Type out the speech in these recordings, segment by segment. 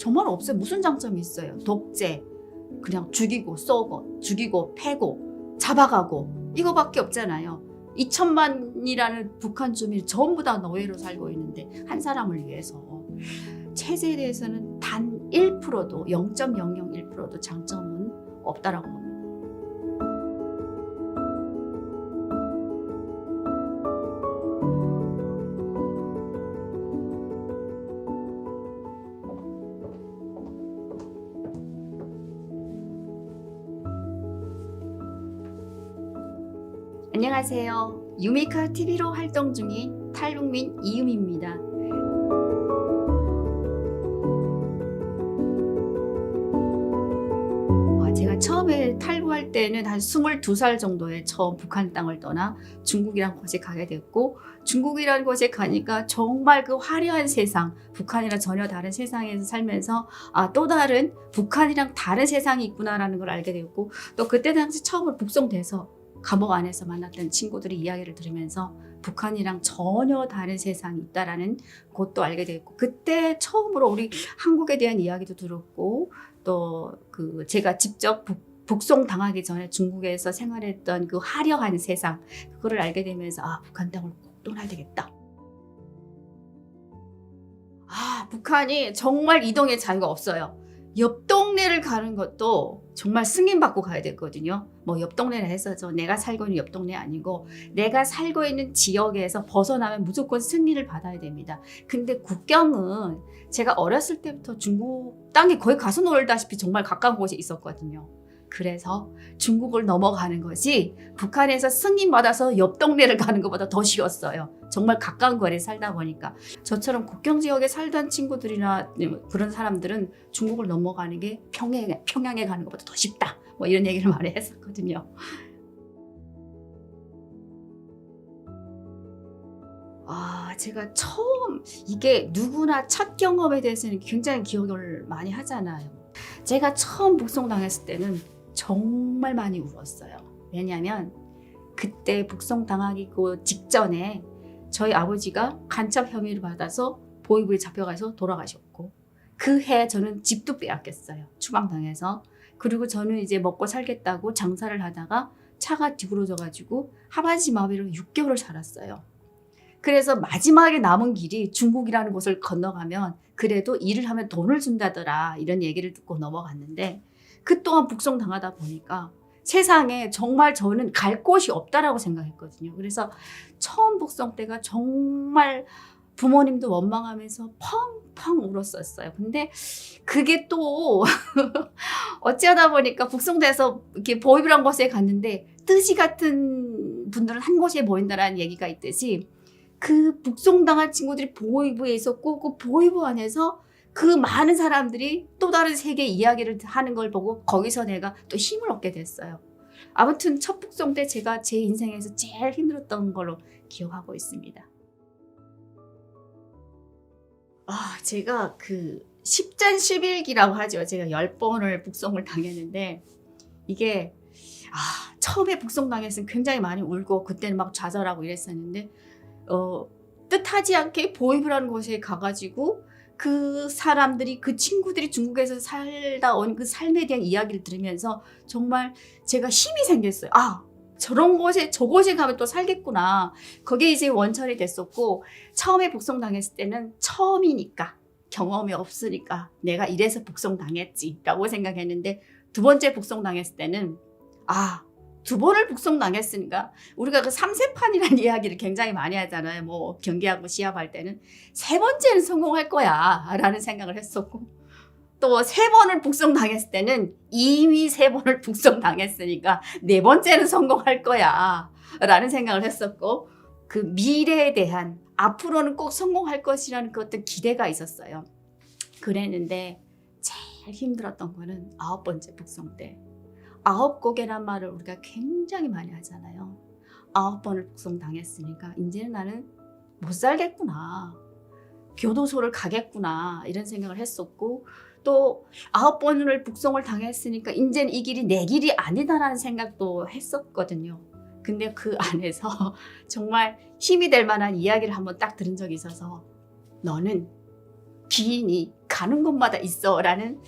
정말 없어요. 무슨 장점이 있어요? 독재, 그냥 죽이고 쏘고 죽이고 패고 잡아가고 이거밖에 없잖아요. 2천만이라는 북한 주민이 전부 다 노예로 살고 있는데 한 사람을 위해서 체제에 대해서는 단 1%도 0.001%도 장점은 없다라고 봅니다. 안녕하세요. 유미카 TV로 활동 중인 탈북민 이유미입니다. 제가 처음에 탈북할 때는 한 22살 정도에 처음 북한 땅을 떠나 중국이라는 곳에 가게 됐고, 중국이라는 곳에 가니까 정말 그 화려한 세상, 북한이랑 전혀 다른 세상에서 살면서 또 다른 북한이랑 다른 세상이 있구나라는 걸 알게 됐고, 또 그때 당시 처음으로 북송돼서 감옥 안에서 만났던 친구들의 이야기를 들으면서 북한이랑 전혀 다른 세상이 있다라는 것도 알게 됐고, 그때 처음으로 우리 한국에 대한 이야기도 들었고, 또 그 제가 직접 북송 당하기 전에 중국에서 생활했던 그 화려한 세상, 그거를 알게 되면서 북한 땅을 꼭 떠나야 되겠다. 북한이 정말 이동의 자유가 없어요. 옆 동네를 가는 것도 정말 승인받고 가야 되거든요. 뭐 옆 동네라 해서 내가 살고 있는 옆 동네 아니고 내가 살고 있는 지역에서 벗어나면 무조건 승인을 받아야 됩니다. 근데 국경은 제가 어렸을 때부터 중국 땅에 거의 가서 놀다시피 정말 가까운 곳에 있었거든요. 그래서 중국을 넘어가는 것이 북한에서 승인받아서 옆 동네를 가는 것보다 더 쉬웠어요. 정말 가까운 거리에 살다 보니까. 저처럼 국경 지역에 살던 친구들이나 그런 사람들은 중국을 넘어가는 게 평양에 가는 것보다 더 쉽다. 뭐 이런 얘기를 많이 했었거든요. 제가 처음, 이게 누구나 첫 경험에 대해서는 굉장히 기억을 많이 하잖아요. 제가 처음 북송당했을 때는 정말 많이 울었어요. 왜냐하면 그때 북송당하기 직전에 저희 아버지가 간첩 혐의를 받아서 보위부에 잡혀가서 돌아가셨고, 그 해 저는 집도 빼앗겼어요. 추방당해서. 그리고 저는 이제 먹고 살겠다고 장사를 하다가 차가 뒤부러져가지고 하반신 마비로 6개월을 살았어요. 그래서 마지막에 남은 길이 중국이라는 곳을 건너가면 그래도 일을 하면 돈을 준다더라, 이런 얘기를 듣고 넘어갔는데, 그동안 북송당하다 보니까 세상에 정말 저는 갈 곳이 없다라고 생각했거든요. 그래서 처음 북송 때가 정말 부모님도 원망하면서 펑펑 울었었어요. 근데 그게 또 어찌하다 보니까 북송돼서 이렇게 보위부란 곳에 갔는데 뜻이 같은 분들은 한 곳에 모인다라는 얘기가 있듯이, 그 북송당한 친구들이 보위부에 있었고, 그 보위부 안에서 그 많은 사람들이 또 다른 세계 이야기를 하는 걸 보고 거기서 내가 또 힘을 얻게 됐어요. 아무튼 첫 북송 때 제가 제 인생에서 제일 힘들었던 걸로 기억하고 있습니다. 제가 그 십전십일기라고 하죠. 제가 10번을 북송을 당했는데, 이게 처음에 북송 당했을 때 굉장히 많이 울고 그때는 막 좌절하고 이랬었는데, 뜻하지 않게 보위부라는 곳에 가가지고 그 사람들이, 그 친구들이 중국에서 살다 온 그 삶에 대한 이야기를 들으면서 정말 제가 힘이 생겼어요. 저런 곳에, 저곳에 가면 또 살겠구나. 그게 이제 원천이 됐었고, 처음에 북송당했을 때는 처음이니까, 경험이 없으니까 내가 이래서 북송당했지라고 생각했는데, 두 번째 북송당했을 때는 2번을 북송당했으니까, 우리가 그 3세판이라는 이야기를 굉장히 많이 하잖아요. 뭐 경기하고 시합할 때는 3번째는 성공할 거야 라는 생각을 했었고, 또 3번을 북송당했을 때는 이미 3번을 북송당했으니까 4번째는 성공할 거야 라는 생각을 했었고, 그 미래에 대한, 앞으로는 꼭 성공할 것이라는 그 어떤 기대가 있었어요. 그랬는데 제일 힘들었던 거는 9번째 북송 때. 9고개란 말을 우리가 굉장히 많이 하잖아요. 9번을 북송당했으니까 이제는 나는 못 살겠구나, 교도소를 가겠구나, 이런 생각을 했었고, 또 9번을 북송을 당했으니까 이제는 이 길이 내 길이 아니다라는 생각도 했었거든요. 근데 그 안에서 정말 힘이 될 만한 이야기를 한번 딱 들은 적이 있어서, 너는 비인이 가는 곳마다 있어라는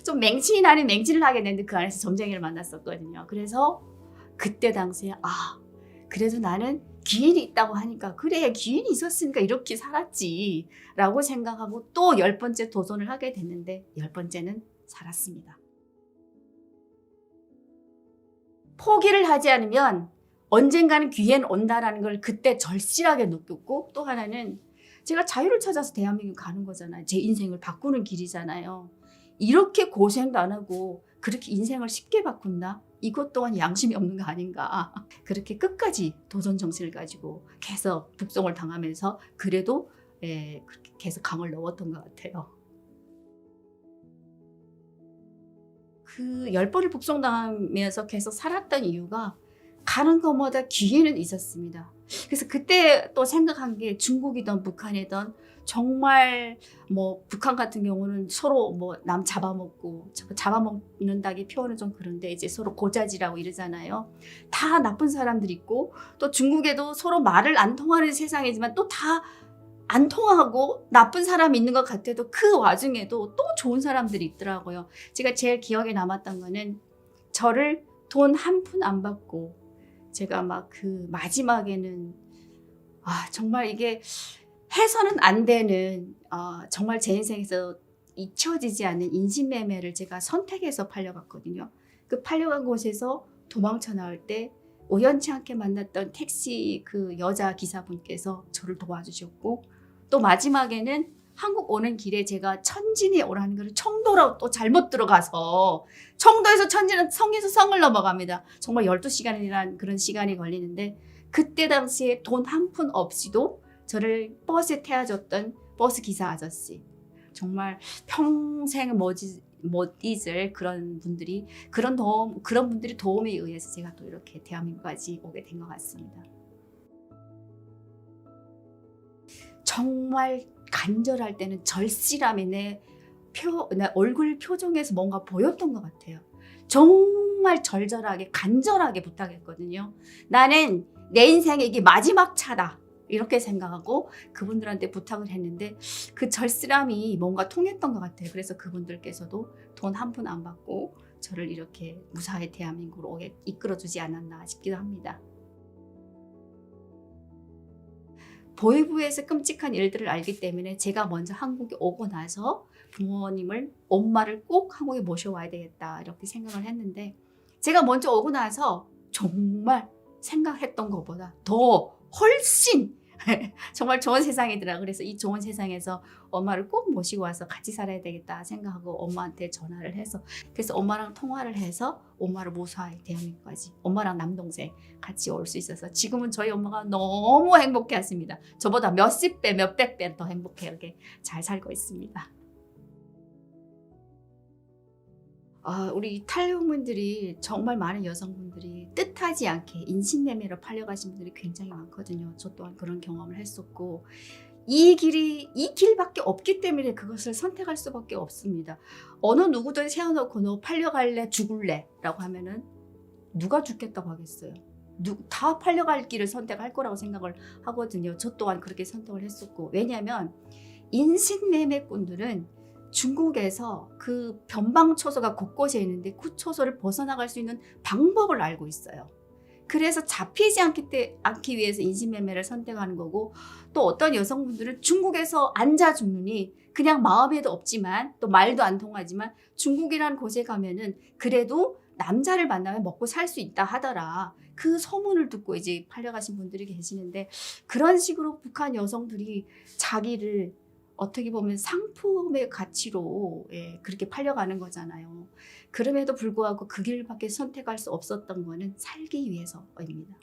좀 맹신이 나는 맹신을 하게 됐는데 그 안에서 점쟁이를 만났었거든요. 그래서 그때 당시에 그래도 나는 기인이 있다고 하니까 그래 기인이 있었으니까 이렇게 살았지 라고 생각하고 또 10번째 도전을 하게 됐는데 10번째는 살았습니다. 포기를 하지 않으면 언젠가는 기회는 온다라는 걸 그때 절실하게 느꼈고, 또 하나는 제가 자유를 찾아서 대한민국 가는 거잖아요. 제 인생을 바꾸는 길이잖아요. 이렇게 고생도 안 하고 그렇게 인생을 쉽게 바꾼다? 이것 또한 양심이 없는 거 아닌가. 그렇게 끝까지 도전 정신을 가지고 계속 북송을 당하면서 그래도 그렇게 계속 강을 넣었던 것 같아요. 그 10번을 북송당하면서 계속 살았던 이유가 가는 것마다 기회는 있었습니다. 그래서 그때 또 생각한 게 중국이든 북한이든 정말 뭐 북한 같은 경우는 서로 뭐 남 잡아먹고 잡아먹는다기 표현은 좀 그런데 이제 서로 고자질하고 이러잖아요. 다 나쁜 사람들 있고 또 중국에도 서로 말을 안 통하는 세상이지만 또 다 안 통하고 나쁜 사람이 있는 것 같아도 그 와중에도 또 좋은 사람들이 있더라고요. 제가 제일 기억에 남았던 거는 저를 돈 한 푼 안 받고 제가 막 그 마지막에는 정말 이게 해서는 안 되는 정말 제 인생에서 잊혀지지 않는 인신매매를 제가 선택해서 팔려갔거든요. 그 팔려간 곳에서 도망쳐 나올 때 우연치 않게 만났던 택시 그 여자 기사분께서 저를 도와주셨고, 또 마지막에는 한국 오는 길에 제가 천진이 오라는 거를 청도로 또 잘못 들어가서 청도에서 천진은 성에서 성을 넘어갑니다. 정말 12시간이라는 그런 시간이 걸리는데 그때 당시에 돈 한 푼 없이도 저를 버스에 태워줬던 버스 기사 아저씨, 정말 평생 못 잊을 그런 분들이 그런 분들이 도움에 의해서 제가 또 이렇게 대한민국까지 오게 된 것 같습니다. 정말 간절할 때는 절실함이 내 얼굴 표정에서 뭔가 보였던 것 같아요. 정말 절절하게 간절하게 부탁했거든요. 나는 내 인생에 이게 마지막 차다 이렇게 생각하고 그분들한테 부탁을 했는데 그 절실함이 뭔가 통했던 것 같아요. 그래서 그분들께서도 돈 한 푼 안 받고 저를 이렇게 무사히 대한민국으로 오게 이끌어주지 않았나 싶기도 합니다. 보이부에서 끔찍한 일들을 알기 때문에 제가 먼저 한국에 오고 나서 부모님을, 엄마를 꼭 한국에 모셔와야 되겠다 이렇게 생각을 했는데, 제가 먼저 오고 나서 정말 생각했던 것보다 더 훨씬 정말 좋은 세상이더라. 그래서 이 좋은 세상에서 엄마를 꼭 모시고 와서 같이 살아야 되겠다 생각하고 엄마한테 전화를 해서, 그래서 엄마랑 통화를 해서 엄마를 무사히 대한민국까지 엄마랑 남동생 같이 올 수 있어서 지금은 저희 엄마가 너무 행복해 하십니다. 저보다 몇십 배, 몇백 배 더 행복하게 잘 살고 있습니다. 우리 탈북민들이, 정말 많은 여성분들이 뜻하지 않게 인신매매로 팔려가신 분들이 굉장히 많거든요. 저 또한 그런 경험을 했었고, 이 길밖에 없기 때문에 그것을 선택할 수밖에 없습니다. 어느 누구든 세워놓고 너 팔려갈래 죽을래 라고 하면은 누가 죽겠다고 하겠어요. 다 팔려갈 길을 선택할 거라고 생각을 하거든요. 저 또한 그렇게 선택을 했었고, 왜냐하면 인신매매꾼들은 중국에서 그 변방초소가 곳곳에 있는데 그 초소를 벗어나갈 수 있는 방법을 알고 있어요. 그래서 잡히지 않기 위해서 인신매매를 선택하는 거고, 또 어떤 여성분들은 중국에서 앉아 죽느니 그냥 마음에도 없지만 또 말도 안 통하지만 중국이라는 곳에 가면은 그래도 남자를 만나면 먹고 살 수 있다 하더라. 그 소문을 듣고 이제 팔려가신 분들이 계시는데, 그런 식으로 북한 여성들이 자기를 어떻게 보면 상품의 가치로 그렇게 팔려가는 거잖아요. 그럼에도 불구하고 그 길밖에 선택할 수 없었던 거는 살기 위해서입니다.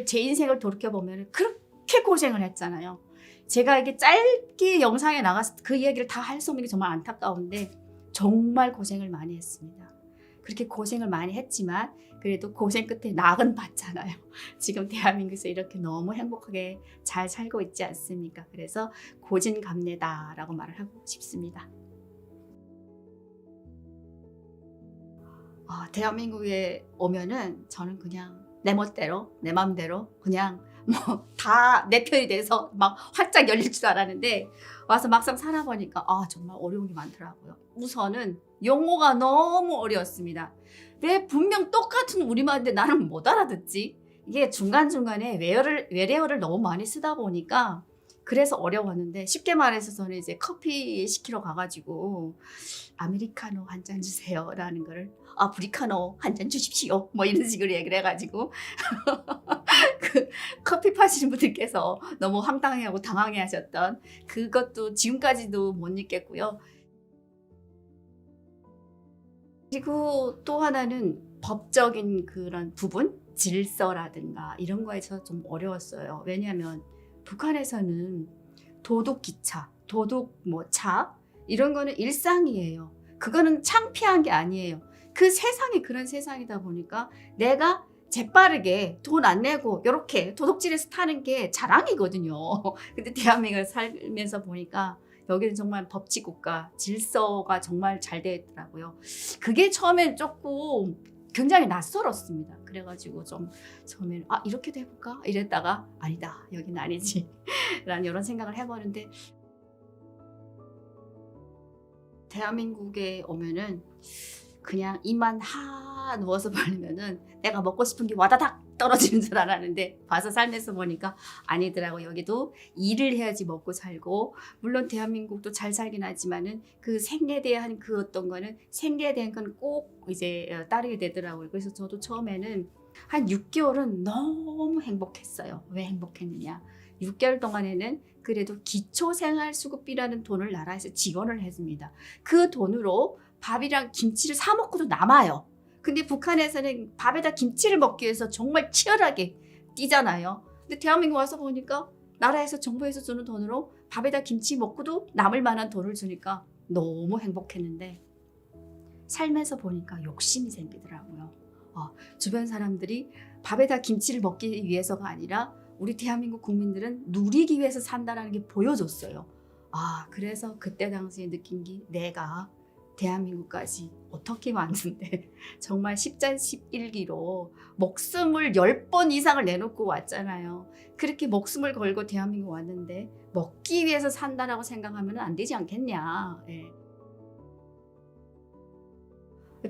제 인생을 돌이켜보면 그렇게 고생을 했잖아요. 제가 이게 짧게 영상에 나가서 그 이야기를 다 할 수 없는 게 정말 안타까운데 정말 고생을 많이 했습니다. 그렇게 고생을 많이 했지만 그래도 고생 끝에 낙은 봤잖아요. 지금 대한민국에서 이렇게 너무 행복하게 잘 살고 있지 않습니까? 그래서 고진감래다라고 말을 하고 싶습니다. 대한민국에 오면은 저는 그냥 내 멋대로, 내 맘대로 그냥 뭐 다 내 편이 돼서 막 활짝 열릴 줄 알았는데 와서 막상 살아보니까 정말 어려운 게 많더라고요. 우선은 용어가 너무 어려웠습니다. 왜 분명 똑같은 우리말인데 나는 못 알아듣지? 이게 중간중간에 외래어를 너무 많이 쓰다 보니까 그래서 어려웠는데, 쉽게 말해서 저는 이제 커피 시키러 가가지고 아메리카노 한 잔 주세요 라는 거를 아프리카노 한 잔 주십시오 뭐 이런 식으로 얘기를 해가지고 그 커피 파시는 분들께서 너무 황당해하고 당황해 하셨던 그것도 지금까지도 못 잊겠고요. 그리고 또 하나는 법적인 그런 부분, 질서라든가 이런 거에서 좀 어려웠어요. 왜냐하면 북한에서는 도둑 기차, 도둑 뭐 차 이런 거는 일상이에요. 그거는 창피한 게 아니에요. 그 세상이 그런 세상이다 보니까 내가 재빠르게 돈 안 내고 이렇게 도둑질해서 타는 게 자랑이거든요. 근데 대한민국에 살면서 보니까 여기는 정말 법치 국가, 질서가 정말 잘 되어 있더라고요. 그게 처음엔 조금 굉장히 낯설었습니다. 그래가지고 좀 처음에는 이렇게도 해볼까? 이랬다가 아니다, 여기는 아니지 라는 이런 생각을 해보는데, 대한민국에 오면은 그냥 입만 누워서 버리면은 내가 먹고 싶은 게 와다닥 떨어지는 줄 알았는데 와서 살면서 보니까 아니더라고. 여기도 일을 해야지 먹고 살고, 물론 대한민국도 잘 살긴 하지만은 그 생계에 대한 그 어떤 거는 생계에 대한 건 꼭 이제 따르게 되더라고요. 그래서 저도 처음에는 한 6개월은 너무 행복했어요. 왜 행복했느냐? 6개월 동안에는 그래도 기초생활수급비라는 돈을 나라에서 지원을 해줍니다. 그 돈으로 밥이랑 김치를 사 먹고도 남아요. 근데 북한에서는 밥에다 김치를 먹기 위해서 정말 치열하게 뛰잖아요. 근데 대한민국 와서 보니까 나라에서 정부에서 주는 돈으로 밥에다 김치 먹고도 남을 만한 돈을 주니까 너무 행복했는데, 살면서 보니까 욕심이 생기더라고요. 주변 사람들이 밥에다 김치를 먹기 위해서가 아니라 우리 대한민국 국민들은 누리기 위해서 산다는 게 보여줬어요. 그래서 그때 당시에 느낀 게, 내가 대한민국까지 어떻게 왔는데 정말 10잔 11기로 목숨을 10번 이상을 내놓고 왔잖아요. 그렇게 목숨을 걸고 대한민국 왔는데 먹기 위해서 산다라고 생각하면 안 되지 않겠냐.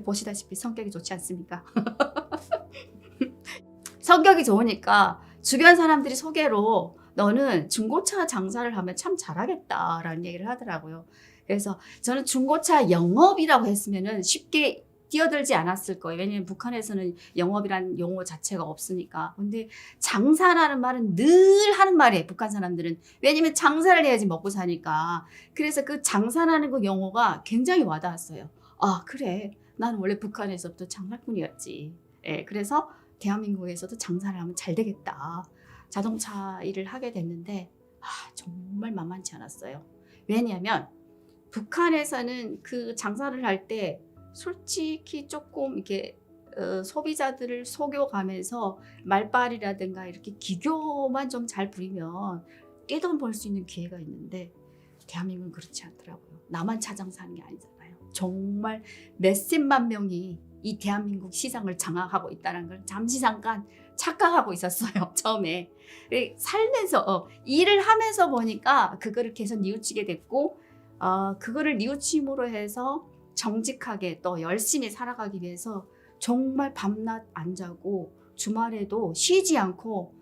보시다시피 성격이 좋지 않습니까? 성격이 좋으니까 주변 사람들이 소개로 너는 중고차 장사를 하면 참 잘하겠다라는 얘기를 하더라고요. 그래서 저는 중고차 영업이라고 했으면은 쉽게 뛰어들지 않았을 거예요. 왜냐면 북한에서는 영업이라는 용어 자체가 없으니까. 근데 장사라는 말은 늘 하는 말이에요, 북한 사람들은. 왜냐면 장사를 해야지 먹고 사니까. 그래서 그 장사라는 그 용어가 굉장히 와닿았어요. 그래. 나는 원래 북한에서부터 장사꾼이었지. 그래서 대한민국에서도 장사를 하면 잘 되겠다. 자동차 일을 하게 됐는데 정말 만만치 않았어요. 왜냐하면 북한에서는 그 장사를 할 때 솔직히 조금 이렇게 소비자들을 속여가면서 말빨이라든가 이렇게 기교만 좀 잘 부리면 떼돈 벌 수 있는 기회가 있는데, 대한민국은 그렇지 않더라고요. 나만 차장사하는 게 아니잖아요. 정말 몇십만 명이 이 대한민국 시장을 장악하고 있다는 걸 잠시 잠깐 착각하고 있었어요. 처음에. 살면서 일을 하면서 보니까 그거를 계속 뉘우치게 됐고, 그거를 뉘우침으로 해서 정직하게 또 열심히 살아가기 위해서 정말 밤낮 안 자고 주말에도 쉬지 않고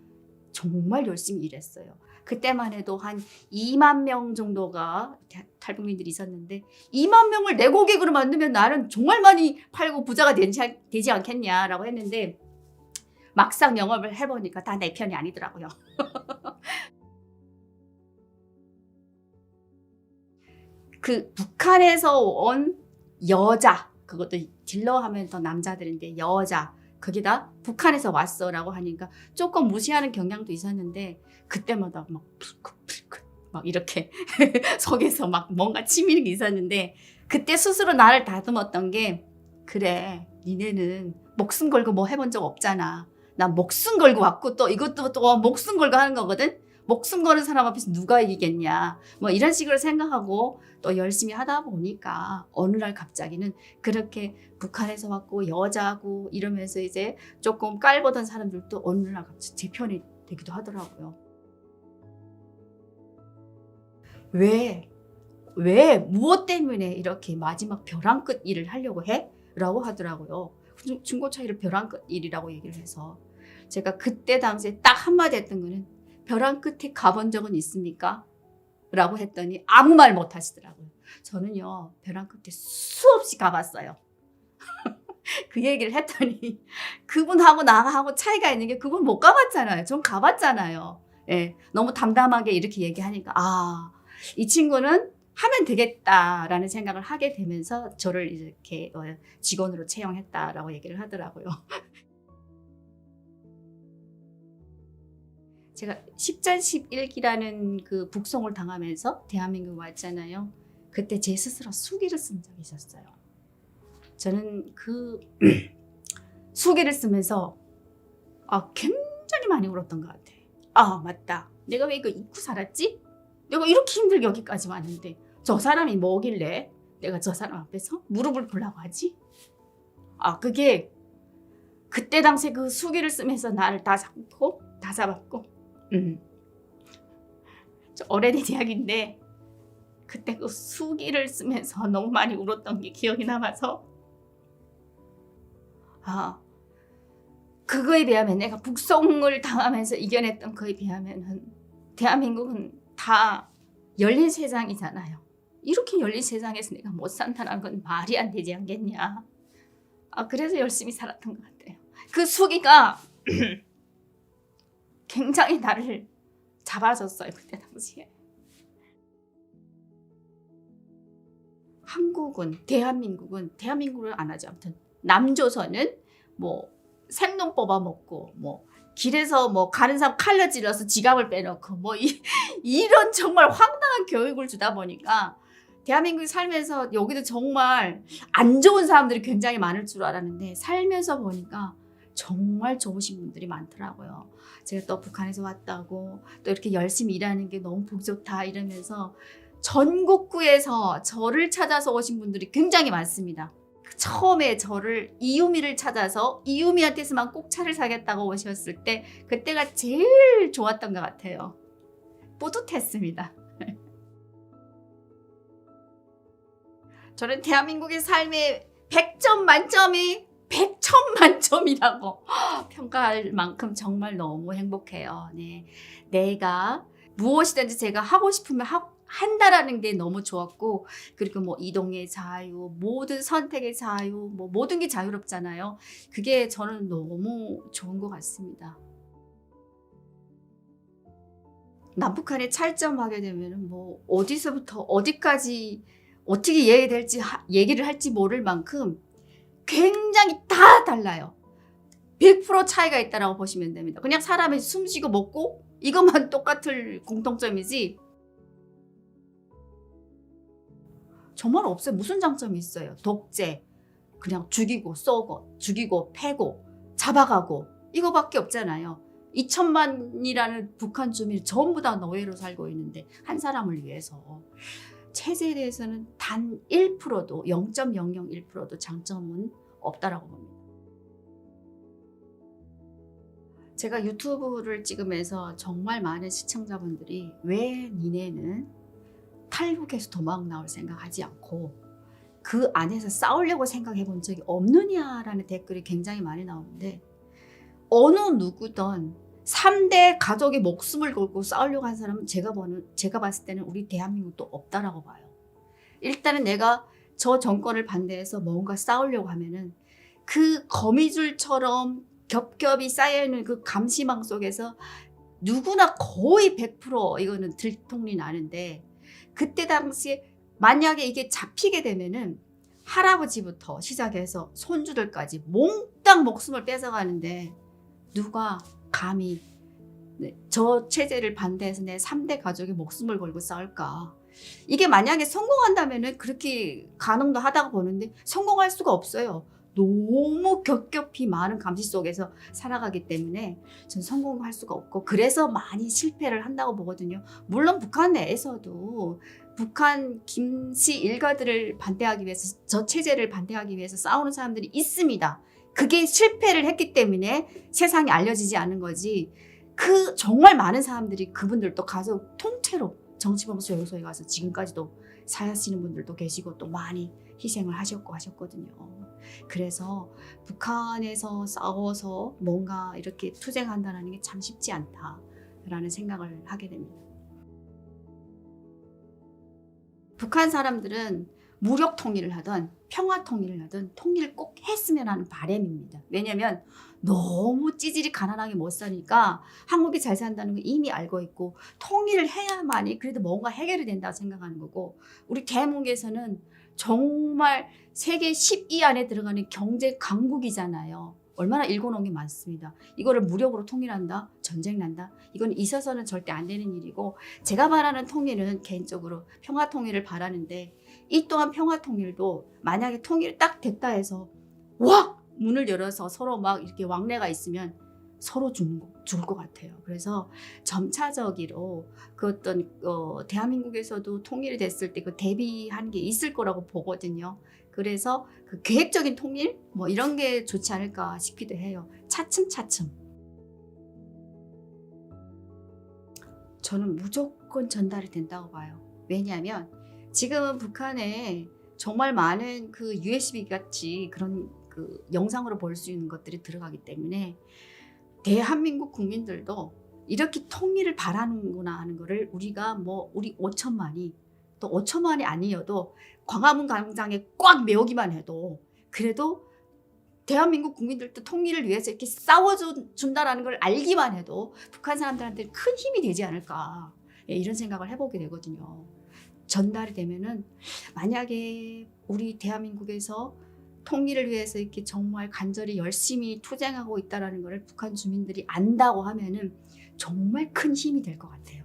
정말 열심히 일했어요. 그때만 해도 한 2만 명 정도가 탈북민들이 있었는데 2만 명을 내 고객으로 만들면 나는 정말 많이 팔고 부자가 되지 않겠냐라고 했는데, 막상 영업을 해보니까 다 내 편이 아니더라고요. 그 북한에서 온 여자, 그것도 딜러 하면 더 남자들인데 여자, 거기다 북한에서 왔어라고 하니까 조금 무시하는 경향도 있었는데, 그때마다 막 이렇게 속에서 막 뭔가 치미는 게 있었는데, 그때 스스로 나를 다듬었던 게, 그래 니네는 목숨 걸고 뭐 해본 적 없잖아. 난 목숨 걸고 왔고 또 이것도 또 목숨 걸고 하는 거거든. 목숨 거는 사람 앞에서 누가 이기겠냐, 뭐 이런 식으로 생각하고 또 열심히 하다 보니까 어느 날 갑자기는 그렇게 북한에서 왔고 여자고 이러면서 이제 조금 깔보던 사람들도 어느 날 갑자기 제 편이 되기도 하더라고요. 왜 무엇 때문에 이렇게 마지막 벼랑 끝 일을 하려고 해? 라고 하더라고요. 중고차이를 벼랑 끝 일이라고 얘기를 해서 제가 그때 당시에 딱 한마디 했던 거는 벼랑 끝에 가본 적은 있습니까? 라고 했더니 아무 말 못 하시더라고요. 저는요 벼랑 끝에 수없이 가봤어요. 그 얘기를 했더니 그분하고 나하고 차이가 있는 게 그분 못 가봤잖아요. 전 가봤잖아요. 예, 너무 담담하게 이렇게 얘기하니까 이 친구는 하면 되겠다라는 생각을 하게 되면서 저를 이렇게 직원으로 채용했다라고 얘기를 하더라고요. 제가 십전십일기라는 그 북송을 당하면서 대한민국 왔잖아요. 그때 제 스스로 수기를 쓴 적이 있었어요. 저는 그 수기를 쓰면서 굉장히 많이 울었던 것 같아. 맞다. 내가 왜 이거 잊고 살았지? 내가 이렇게 힘들게 여기까지 왔는데 저 사람이 뭐길래 내가 저 사람 앞에서 무릎을 꿇으려고 하지? 그게 그때 당시에 그 수기를 쓰면서 나를 다 잡았고 저 오래된 이야기인데 그때 그 수기를 쓰면서 너무 많이 울었던 게 기억이 남아서 그거에 비하면 내가 북송을 당하면서 이겨냈던 거에 비하면 대한민국은 다 열린 세상이잖아요. 이렇게 열린 세상에서 내가 못 산다는 건 말이 안 되지 않겠냐. 그래서 열심히 살았던 것 같아요. 그 수기가 굉장히 나를 잡아줬어요. 그때 당시에. 대한민국을 안 하죠. 아무튼 남조선은 뭐 생돈 뽑아먹고 뭐 길에서 뭐 가는 사람 칼로 찔러서 지갑을 빼놓고 뭐 이런 정말 황당한 교육을 주다 보니까 대한민국에 살면서 여기도 정말 안 좋은 사람들이 굉장히 많을 줄 알았는데 살면서 보니까 정말 좋으신 분들이 많더라고요. 제가 또 북한에서 왔다고 또 이렇게 열심히 일하는 게 너무 복 좋다 이러면서 전국구에서 저를 찾아서 오신 분들이 굉장히 많습니다. 처음에 저를 이유미를 찾아서 이유미한테서만 꼭 차를 사겠다고 오셨을 때 그때가 제일 좋았던 것 같아요. 뿌듯했습니다. 저는 대한민국의 삶의 100점 만점이 100점 만점이라고 평가할 만큼 정말 너무 행복해요. 네, 내가 무엇이든지 제가 하고 싶으면 한다라는 게 너무 좋았고 그리고 뭐 이동의 자유, 모든 선택의 자유, 뭐 모든 게 자유롭잖아요. 그게 저는 너무 좋은 것 같습니다. 남북한에 찰점하게 되면 뭐 어디서부터 어디까지 어떻게 얘기를 할지 모를 만큼 굉장히 다 달라요. 100% 차이가 있다라고 보시면 됩니다. 그냥 사람이 숨쉬고 먹고 이것만 똑같을 공통점이지 정말 없어요. 무슨 장점이 있어요? 독재, 그냥 죽이고 쏘고 죽이고 패고 잡아가고 이거밖에 없잖아요. 2천만이라는 북한 주민이 전부 다 노예로 살고 있는데 한 사람을 위해서 체제에 대해서는 단 1%도 0.001%도 장점은 없다라고 봅니다. 제가 유튜브를 찍으면서 정말 많은 시청자분들이 왜 니네는 탈북해서 도망 나올 생각하지 않고 그 안에서 싸우려고 생각해 본 적이 없느냐라는 댓글이 굉장히 많이 나오는데 어느 누구든 3대 가족의 목숨을 걸고 싸우려고 한 사람은 제가 봤을 때는 우리 대한민국도 없다라고 봐요. 일단은 내가 저 정권을 반대해서 뭔가 싸우려고 하면은 그 거미줄처럼 겹겹이 쌓여있는 그 감시망 속에서 누구나 거의 100% 이거는 들통이 나는데 그때 당시에 만약에 이게 잡히게 되면은 할아버지부터 시작해서 손주들까지 몽땅 목숨을 뺏어가는데 누가 감히 저 체제를 반대해서 내 3대 가족의 목숨을 걸고 싸울까? 이게 만약에 성공한다면은 그렇게 가능도 하다고 보는데 성공할 수가 없어요. 너무 겹겹이 많은 감시 속에서 살아가기 때문에 전 성공할 수가 없고 그래서 많이 실패를 한다고 보거든요. 물론 북한 내에서도 북한 김씨 일가들을 반대하기 위해서 저 체제를 반대하기 위해서 싸우는 사람들이 있습니다. 그게 실패를 했기 때문에 세상에 알려지지 않은 거지. 그 정말 많은 사람들이 그분들도 가서 통째로 정치범수용소에 가서 지금까지도 사시는 분들도 계시고 또 많이 희생을 하셨고 하셨거든요. 그래서 북한에서 싸워서 뭔가 이렇게 투쟁한다는 게 참 쉽지 않다라는 생각을 하게 됩니다. 북한 사람들은 무력 통일을 하든 평화 통일을 하든 통일을 꼭 했으면 하는 바람입니다. 왜냐하면 너무 찌질이 가난하게 못 사니까 한국이 잘 산다는 걸 이미 알고 있고 통일을 해야만이 그래도 뭔가 해결이 된다고 생각하는 거고, 우리 대한민국에서는 정말 세계 10위 안에 들어가는 경제 강국이잖아요. 얼마나 읽어놓은 게 많습니다. 이거를 무력으로 통일한다? 전쟁 난다? 이건 있어서는 절대 안 되는 일이고, 제가 바라는 통일은 개인적으로 평화 통일을 바라는데, 이 또한 평화 통일도 만약에 통일이 딱 됐다 해서 와! 문을 열어서 서로 막 이렇게 왕래가 있으면 서로 죽을 것 같아요. 그래서 점차적으로 그 어떤 대한민국에서도 통일이 됐을 때 그 대비한 게 있을 거라고 보거든요. 그래서 그 계획적인 통일 뭐 이런 게 좋지 않을까 싶기도 해요. 차츰차츰. 저는 무조건 전달이 된다고 봐요. 왜냐하면 지금은 북한에 정말 많은 그 USB 같이 그런 그 영상으로 볼 수 있는 것들이 들어가기 때문에 대한민국 국민들도 이렇게 통일을 바라는구나 하는 거를 우리가 뭐 우리 5천만이 또 5천만이 아니어도 광화문 광장에 꽉 메우기만 해도 그래도 대한민국 국민들도 통일을 위해서 이렇게 싸워준다라는 걸 알기만 해도 북한 사람들한테 큰 힘이 되지 않을까, 이런 생각을 해보게 되거든요. 전달이 되면은 만약에 우리 대한민국에서 통일을 위해서 이렇게 정말 간절히 열심히 투쟁하고 있다는 걸 북한 주민들이 안다고 하면은 정말 큰 힘이 될 것 같아요.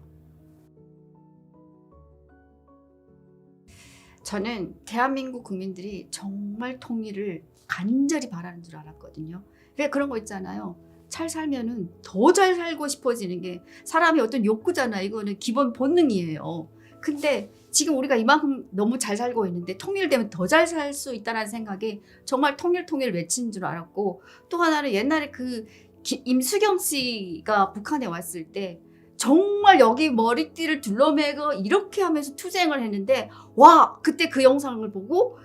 저는 대한민국 국민들이 정말 통일을 간절히 바라는 줄 알았거든요. 왜 그런 거 있잖아요. 잘 살면은 더 잘 살고 싶어지는 게 사람이 어떤 욕구잖아요. 이거는 기본 본능이에요. 근데 지금 우리가 이만큼 너무 잘 살고 있는데 통일되면 더 잘 살 수 있다는 생각에 정말 통일 외치는 줄 알았고, 또 하나는 옛날에 그 임수경 씨가 북한에 왔을 때 정말 여기 머리띠를 둘러매고 이렇게 하면서 투쟁을 했는데, 와, 그때 그 영상을 보고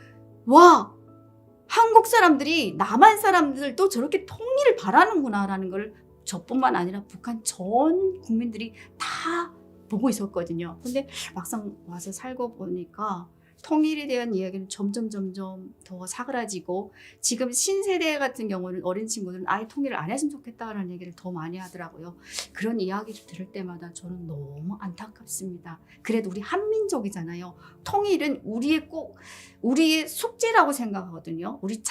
와, 한국 사람들이 남한 사람들도 저렇게 통일을 바라는구나라는 걸 저뿐만 아니라 북한 전 국민들이 다 보고 있었거든요. 근데 막상 와서 살고 보니까 통일에 대한 이야기는 점점 더 사그라지고, 지금 신세대 같은 경우는 어린 친구들은 아예 통일을 안 했으면 좋겠다라는 얘기를 더 많이 하더라고요. 그런 이야기를 들을 때마다 저는 너무 안타깝습니다. 그래도 우리 한민족이잖아요. 통일은 우리의 숙제라고 생각하거든요. 우리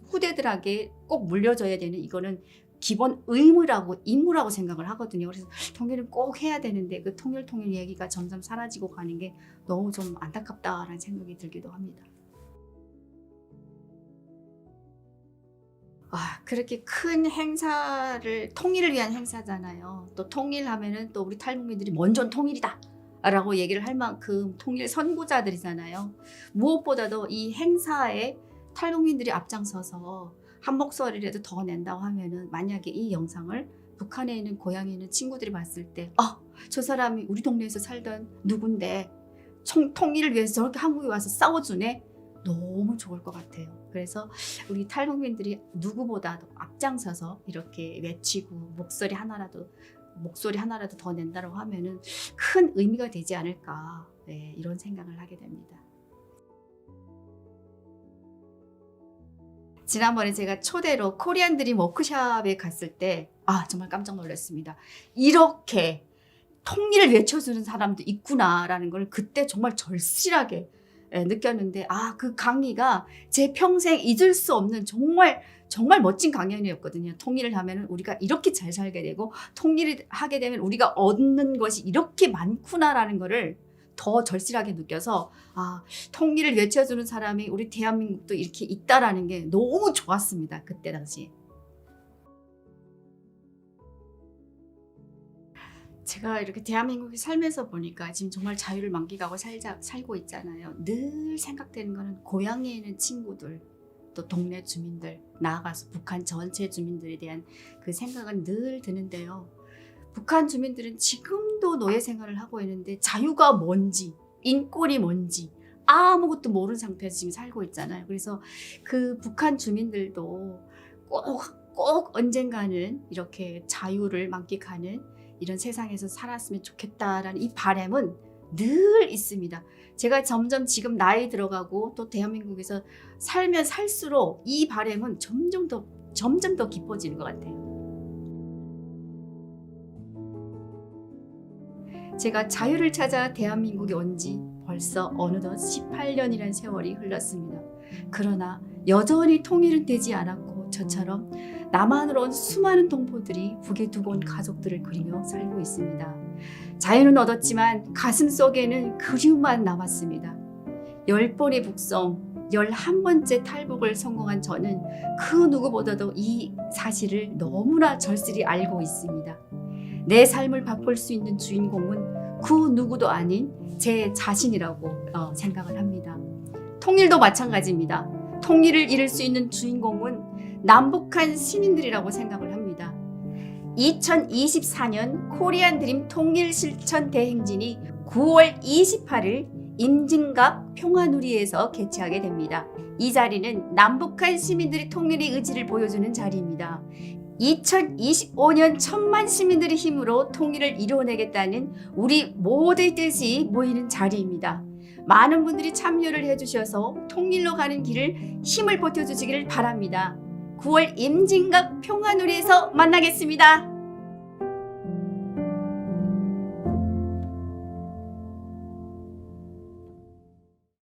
후대들에게 꼭 물려줘야 되는, 이거는 기본 의무라고 임무라고 생각을 하거든요. 그래서 통일은 꼭 해야 되는데 그 통일 얘기가 점점 사라지고 가는 게 너무 좀 안타깝다라는 생각이 들기도 합니다. 그렇게 큰 행사를, 통일을 위한 행사잖아요. 또 통일하면은 또 우리 탈북민들이 먼저 통일이다 라고 얘기를 할 만큼 통일 선구자들이잖아요. 무엇보다도 이 행사에 탈북민들이 앞장서서 한 목소리라도 더 낸다고 하면은, 만약에 이 영상을 북한에 있는 고향에 있는 친구들이 봤을 때 저 사람이 우리 동네에서 살던 누군데 통일을 위해서 저렇게 한국에 와서 싸워주네, 너무 좋을 것 같아요. 그래서 우리 탈북민들이 누구보다도 앞장서서 이렇게 외치고 목소리 하나라도 더 낸다고 하면은 큰 의미가 되지 않을까, 이런 생각을 하게 됩니다. 지난번에 제가 초대로 코리안 드림 워크숍에 갔을 때 정말 깜짝 놀랐습니다. 이렇게 통일을 외쳐주는 사람도 있구나라는 걸 그때 정말 절실하게 느꼈는데, 그 강의가 제 평생 잊을 수 없는 정말 멋진 강연이었거든요. 통일을 하면 우리가 이렇게 잘 살게 되고, 통일을 하게 되면 우리가 얻는 것이 이렇게 많구나라는 거를 더 절실하게 느껴서 통일을 외쳐주는 사람이 우리 대한민국도 이렇게 있다라는 게 너무 좋았습니다. 그때 당시에. 제가 이렇게 대한민국에 살면서 보니까 지금 정말 자유를 만끽하고 살고 있잖아요. 늘 생각되는 거는 고향에 있는 친구들, 또 동네 주민들, 나아가서 북한 전체 주민들에 대한 그 생각은 늘 드는데요. 북한 주민들은 지금도 노예 생활을 하고 있는데 자유가 뭔지, 인권이 뭔지 아무것도 모르는 상태에서 지금 살고 있잖아요. 그래서 그 북한 주민들도 꼭 언젠가는 이렇게 자유를 만끽하는 이런 세상에서 살았으면 좋겠다라는 이 바람은 늘 있습니다. 제가 점점 지금 나이 들어가고 또 대한민국에서 살면 살수록 이 바람은 점점 더 깊어지는 것 같아요. 제가 자유를 찾아 대한민국에 온 지 벌써 어느덧 18년이라는 세월이 흘렀습니다. 그러나 여전히 통일은 되지 않았고 저처럼 남한으로 온 수많은 동포들이 북에 두고 온 가족들을 그리며 살고 있습니다. 자유는 얻었지만 가슴 속에는 그리움만 남았습니다. 10번의 북송, 11번째 탈북을 성공한 저는 그 누구보다도 이 사실을 너무나 절실히 알고 있습니다. 내 삶을 바꿀 수 있는 주인공은 그 누구도 아닌 제 자신이라고 생각을 합니다. 통일도 마찬가지입니다. 통일을 이룰 수 있는 주인공은 남북한 시민들이라고 생각을 합니다. 2024년 코리안 드림 통일 실천 대행진이 9월 28일 임진각 평화누리에서 개최하게 됩니다. 이 자리는 남북한 시민들의 통일의 의지를 보여주는 자리입니다. 2025년 1000만 시민들의 힘으로 통일을 이루어내겠다는 우리 모두의 뜻이 모이는 자리입니다. 많은 분들이 참여를 해주셔서 통일로 가는 길을 힘을 보태주시기를 바랍니다. 9월 임진각 평화누리에서 만나겠습니다.